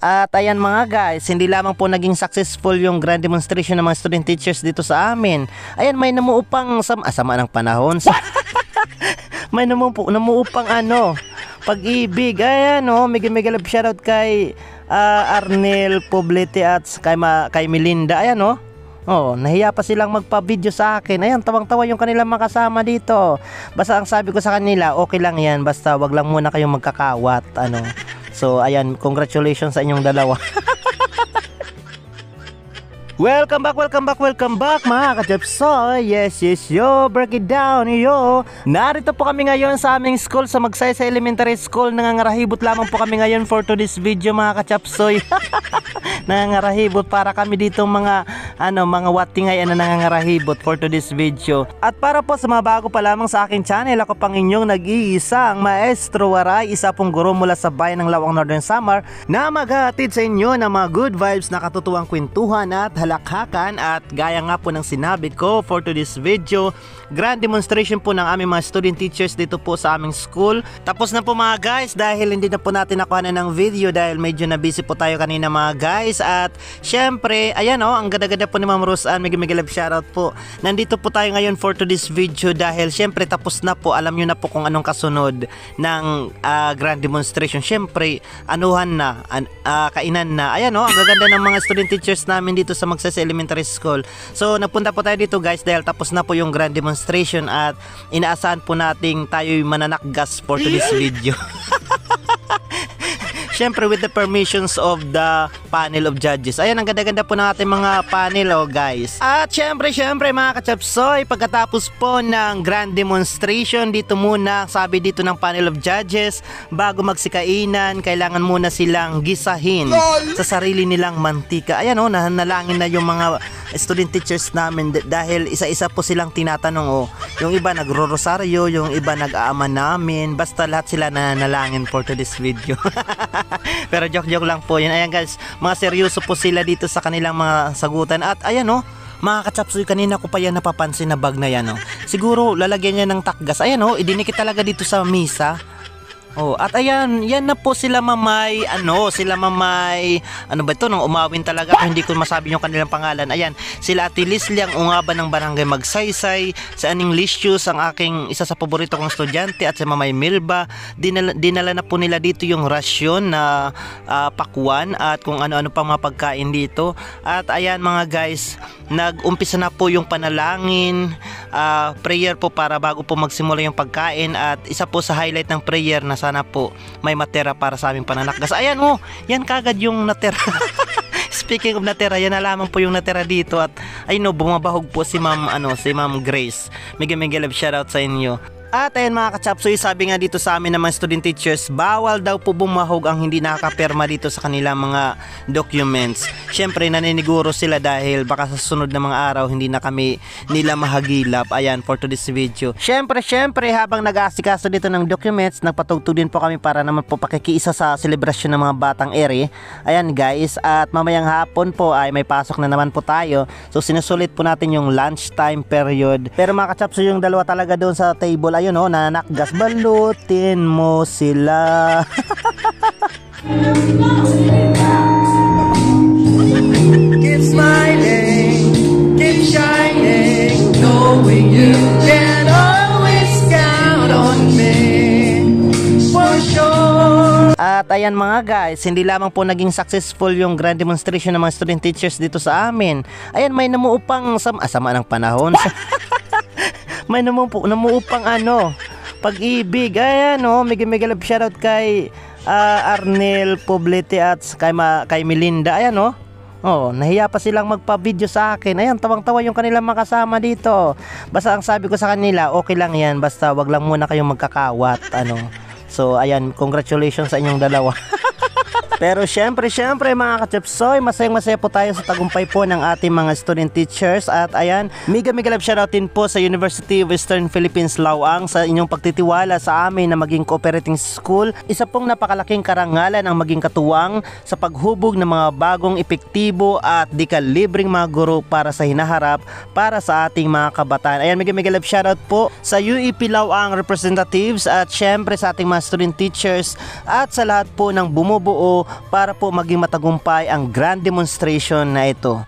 At ayan mga guys, hindi lamang po naging successful yung grand demonstration ng mga student teachers dito sa amin. Ayan, may namuupang sama ng panahon. May namuupang pag-ibig. Ayan mega love shoutout kay Arnel Poblete at kay Melinda. Ayan nahiya pa silang magpa-video sa akin. Ayan, tawang-tawa yung kanilang makasama dito. Basta ang sabi ko sa kanila, okay lang yan, basta wag lang muna kayong magkakawat. So ayan, congratulations sa inyong dalawa. Welcome back mga ka-Japsoy. Yes, yo, break it down, yo. Narito po kami ngayon sa aming school, sa Magsaysay Elementary School. Nangangarahibot lamang po kami ngayon for today's video mga ka-Japsoy. Nangangarahibot para kami dito mga watingay nangangarahibot for today's video. At para po sa mga bago pa lamang sa aking channel, ako pang inyong nag-iisang Maestro Waray, isa pong guro mula sa bayan ng Lawang Northern Samar, na maghahatid sa inyo ng mga good vibes, nakatutuwang kwentuhan at halakhakan. At gaya nga po ng sinabi ko, for today's video, grand demonstration po ng aming mga student teachers dito po sa aming school. Tapos na po mga guys, dahil hindi na po natin nakuha na ng video dahil medyo na busy po tayo kanina mga guys. At syempre, ayan ang ganda-ganda po ni Ma'am Roseanne, mega love shoutout po. Nandito po tayo ngayon for today's video dahil syempre tapos na po, alam nyo na po kung anong kasunod ng grand demonstration. Syempre, kainan na. Ayan ang gaganda ng mga student teachers namin dito sa Magsaysay Elementary School. So nagpunta po tayo dito guys dahil tapos na po yung grand demonstration at inaasahan po nating tayo'y mananakgas for today's video. Syempre with the permissions of the panel of judges. Ayan, ang ganda-ganda po ng ating mga panel guys. At syempre mga ka-Japsoy, pagkatapos po ng grand demonstration, dito muna, sabi dito ng panel of judges, bago magsikainan, kailangan muna silang gisahin sa sarili nilang mantika. Ayan nanalangin na yung mga student teachers namin dahil isa-isa po silang tinatanong yung iba nagro-rosaryo, yung iba nag-aama namin, basta lahat sila nanalangin for today's video. Pero joke lang po yun. Ayan guys, mga seryoso po sila dito sa kanilang mga sagutan. At ayan mga ka-Japsoy, kanina ko pa yan napapansin na bag na yan siguro lalagyan niya ng takgas. Ayan idinikit talaga dito sa misa. At ayan, yan na po sila mamay, ano ba ito, nung umawin talaga, hindi ko masabi yung kanilang pangalan. Ayan, sila Ate Leslie, ang ungaba ng barangay Magsaysay, sa Aning Licious, ang aking isa sa paborito kong estudyante, at sa Mamay Milba. Dinala na po nila dito yung rasyon na pakwan at kung ano-ano pang mga pagkain dito. At ayan mga guys, nag-umpisa na po yung panalangin, prayer po para bago po magsimula yung pagkain. At isa po sa highlight ng prayer na sana po may matera para sa aming pananakgas. Ayan yan kagad yung natera. Speaking of natera, yan na lamang po yung natera dito. At bumabahog po si Ma'am Grace. Mega love shoutout sa inyo. At ayan mga ka-Japsoy, sabi nga dito sa amin ng mga student teachers, bawal daw po bumahog ang hindi nakakapirma dito sa kanilang mga documents. Syempre naniniguro sila dahil baka sa sunod na mga araw hindi na kami nila mahagilap. Ayan, for today's video. Syempre habang nag-aasikaso dito ng documents, nagpatugtog din po kami para naman po pakikiisa sa selebrasyon ng mga batang ere. Ayan guys, at mamayang hapon po ay may pasok na naman po tayo. So sinusulit po natin yung lunchtime period. Pero mga ka-Japsoy, yung dalawa talaga doon sa table, ayun nanakgas, balutin mo sila. Keep smiling, keep shining, knowing you can always count on me for sure. At ayan mga guys, hindi lamang po naging successful yung grand demonstration ng mga student teachers dito sa amin. Ayan, may namuupang sama ng panahon. May namuupang pag-ibig. Ayan mega love shoutout kay Arnel Poblete at kay Melinda. Ayan nahiya pa silang magpa-video sa akin. Ayan, tawang-tawa yung kanilang makasama dito. Basta ang sabi ko sa kanila, okay lang yan, basta wag lang muna kayong magkakawat. So ayan, congratulations sa inyong dalawa. Pero syempre mga ka-Japsoy, masayang-masaya po tayo sa tagumpay po ng ating mga student teachers. At ayan, mega love shoutout din po sa University of Western Philippines Lawang sa inyong pagtitiwala sa amin na maging cooperating school. Isa pong napakalaking karangalan ang maging katuwang sa paghubog ng mga bagong epektibo at di-kalibreng mga guro para sa hinaharap para sa ating mga kabataan. Ayan, mega love shoutout po sa UEP Lawang representatives at syempre sa ating mga student teachers at sa lahat po ng bumubuo para po maging matagumpay ang grand demonstration na ito.